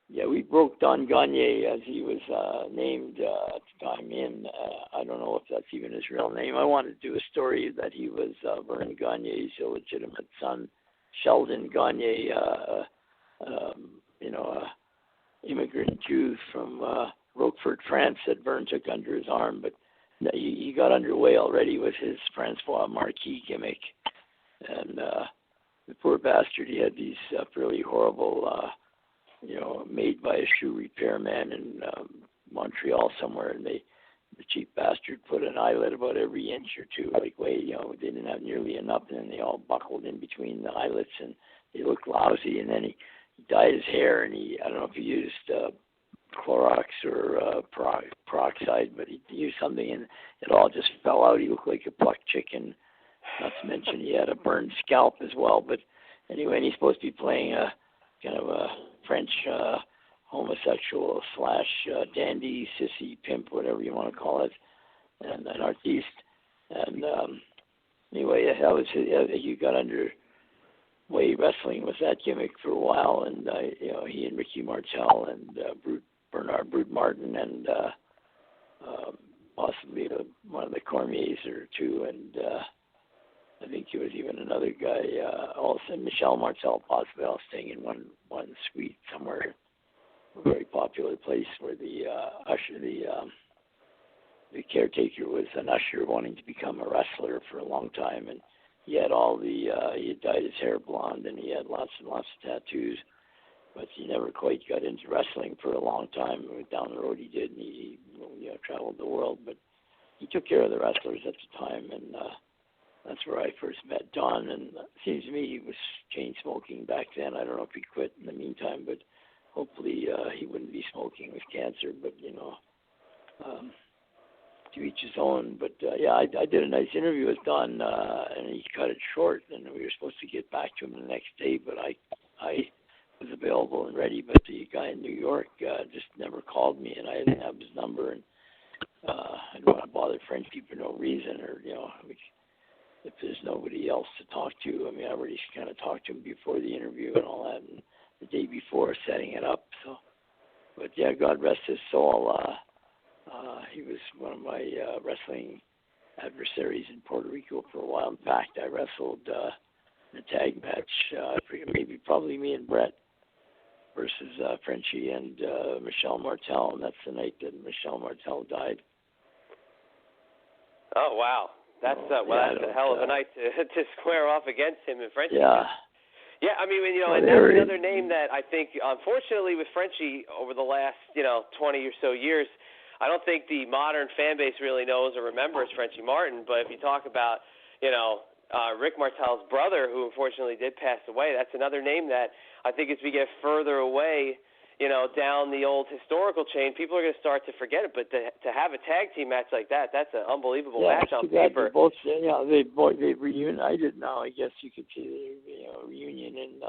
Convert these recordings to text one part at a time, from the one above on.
Yeah, we broke Don Gagne as he was named at the time in. I don't know if that's even his real name. I wanted to do a story that he was Vern Gagne's illegitimate son, Sheldon Gagne, immigrant Jew from Roquefort, France, that Vern took under his arm. But he got underway already with his Francois Marquis gimmick. And the poor bastard, he had these really horrible, made by a shoe repairman in Montreal somewhere, and the cheap bastard put an eyelid about every inch or two, they didn't have nearly enough, and then they all buckled in between the eyelets, and they looked lousy. And then he dyed his hair, and I don't know if he used Clorox or peroxide, but he used something, and it all just fell out. He looked like a plucked chicken. Not to mention he had a burned scalp as well. But anyway, and he's supposed to be playing a kind of a French homosexual / dandy, sissy, pimp, whatever you want to call it, and an artiste. And anyway, that was he got under way wrestling with that gimmick for a while, and he and Ricky Martel and Bernard Brute Martin and possibly one of the Cormiers or two, and I think it was even another guy, also Michel Martel, possibly all staying in one suite somewhere, a very popular place where the caretaker was an usher wanting to become a wrestler for a long time, and he had he had dyed his hair blonde, and he had lots and lots of tattoos, but he never quite got into wrestling for a long time. Down the road he did, and he traveled the world, but he took care of the wrestlers at the time, and that's where I first met Don, and it seems to me he was chain smoking back then. I don't know if he quit in the meantime, but hopefully he wouldn't be smoking with cancer, but to each his own. But I did a nice interview with Don, and he cut it short, and we were supposed to get back to him the next day, but I was available and ready, but the guy in New York just never called me, and I didn't have his number, and I don't want to bother Frenchy for no reason, or if there's nobody else to talk to. I mean, I already kind of talked to him before the interview and all that, and the day before setting it up. So, but yeah, God rest his soul. He was one of my wrestling adversaries in Puerto Rico for a while. In fact, I wrestled in a tag match. I forget, probably me and Brett versus Frenchy and Michel Martel, and that's the night that Michel Martel died. Oh wow. That's that's a hell of a night to square off against him and Frenchy. Yeah. Yeah, I mean, and that's another name that I think, unfortunately, with Frenchy over the last, 20 or so years, I don't think the modern fan base really knows or remembers Frenchy Martin. But if you talk about, Rick Martel's brother, who unfortunately did pass away, that's another name that I think as we get further away, down the old historical chain, people are going to start to forget it. But to have a tag team match like that, that's an unbelievable match on paper. They've reunited now. I guess you could see the reunion in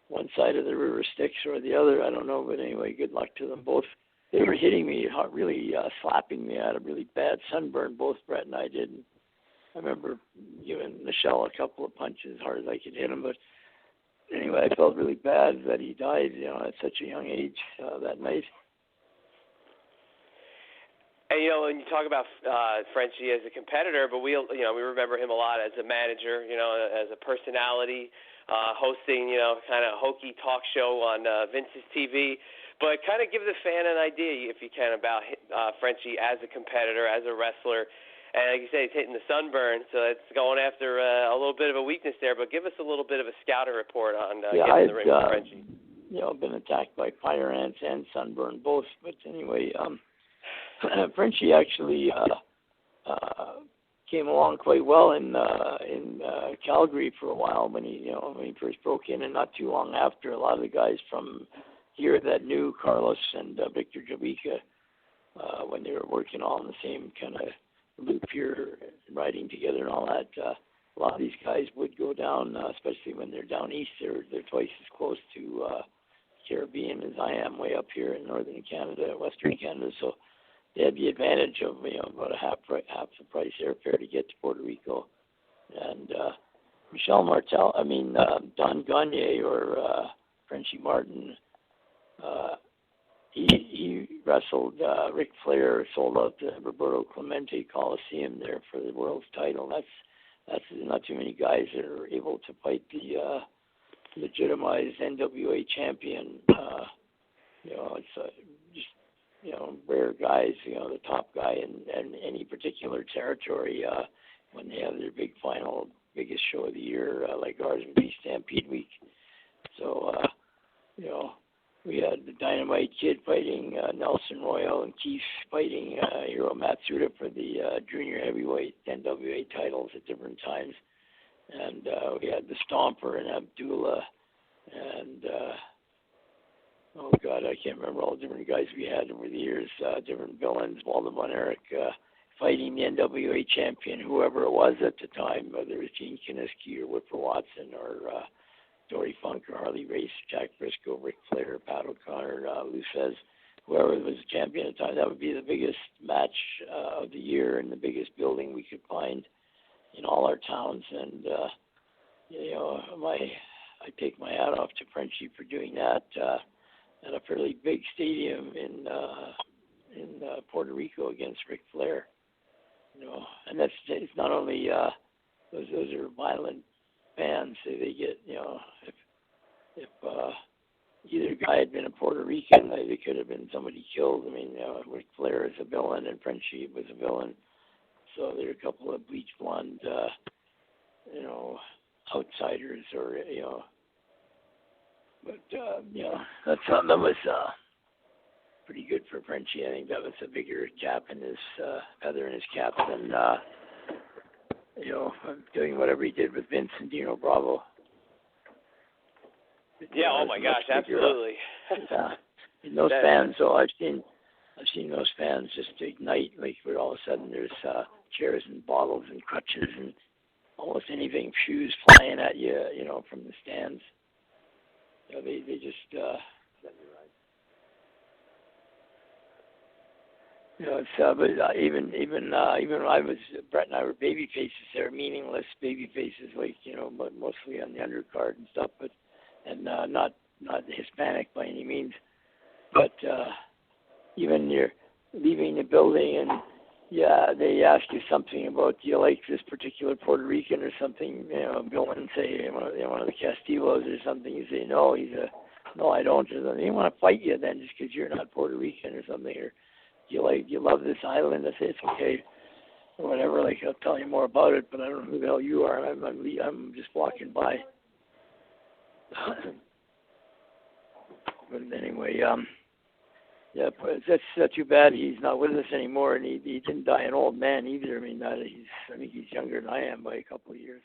one side of the river Styx or the other. I don't know, but anyway, good luck to them both. They were hitting me, really slapping me. I had a really bad sunburn. Both Brett and I did. And I remember giving Michelle a couple of punches as hard as I could hit him, but anyway, I felt really bad that he died, at such a young age that night. And when you talk about Frenchy as a competitor, but we remember him a lot as a manager, as a personality, hosting, kind of hokey talk show on Vince's TV. But kind of give the fan an idea, if you can, about Frenchy as a competitor, as a wrestler. And like you say, he's hitting the sunburn, so it's going after a little bit of a weakness there. But give us a little bit of a scouting report on getting in the ring with Frenchy. Been attacked by fire ants and sunburn both. But anyway, Frenchy actually came along quite well in Calgary for a while when he first broke in, and not too long after. A lot of the guys from here that knew Carlos and Victor Jovica when they were working all in the same kind of loop here, riding together and all that. A lot of these guys would go down, especially when they're down east. They're twice as close to Caribbean as I am, way up here in northern Canada, western Canada. So they had the advantage of about a half the price airfare to get to Puerto Rico. And Don Gagne or Frenchy Martin. He wrestled Ric Flair, sold out the Roberto Clemente Coliseum there for the world's title. That's not too many guys that are able to fight the legitimized NWA champion. It's just rare guys. The top guy in any particular territory when they have their big final, biggest show of the year, like ours would be Stampede Week. So we had the Dynamite Kid fighting Nelson Royal, and Keith fighting Hiro Matsuda for the junior heavyweight NWA titles at different times. And we had the Stomper and Abdullah, and oh God, I can't remember all the different guys we had over the years, different villains, Waldo Von Erich fighting the NWA champion, whoever it was at the time, whether it was Gene Kiniski or Whipper Watson or Dory Funk or Harley Race, Jack Briscoe, Ric Flair, Pat O'Connor, Lou Says, whoever was the champion at the time. That would be the biggest match of the year in the biggest building we could find in all our towns. And I take my hat off to Frenchy for doing that at a fairly big stadium in Puerto Rico against Ric Flair. And it's not only those are violent fans. They get if either guy had been a Puerto Rican, they could have been somebody killed. I mean, Ric Flair is a villain and Frenchy was a villain. So there are a couple of bleach blonde, outsiders, or but that was pretty good for Frenchy. I think that was a bigger gap in his feather in his cap than doing whatever he did with Vince and Dino Bravo. Yeah, oh my gosh, absolutely. And those fans, so I've seen those fans just ignite, like where all of a sudden there's chairs and bottles and crutches and almost anything, shoes flying at you, from the stands. They just it's but even when I was, Brett and I were baby faces, they were meaningless baby faces, like but mostly on the undercard and stuff, but not Hispanic by any means. But even you're leaving the building and they ask you something about, do you like this particular Puerto Rican or something? Go in and say one of the Castillos or something. You say no, no, I don't. Or they want to fight you then just because you're not Puerto Rican or something. Or do you love this island? I say it's okay, or whatever. Like I'll tell you more about it, but I don't know who the hell you are. I'm just walking by. But anyway, that's too bad he's not with us anymore, and he didn't die an old man either. I mean, I think he's younger than I am by a couple of years.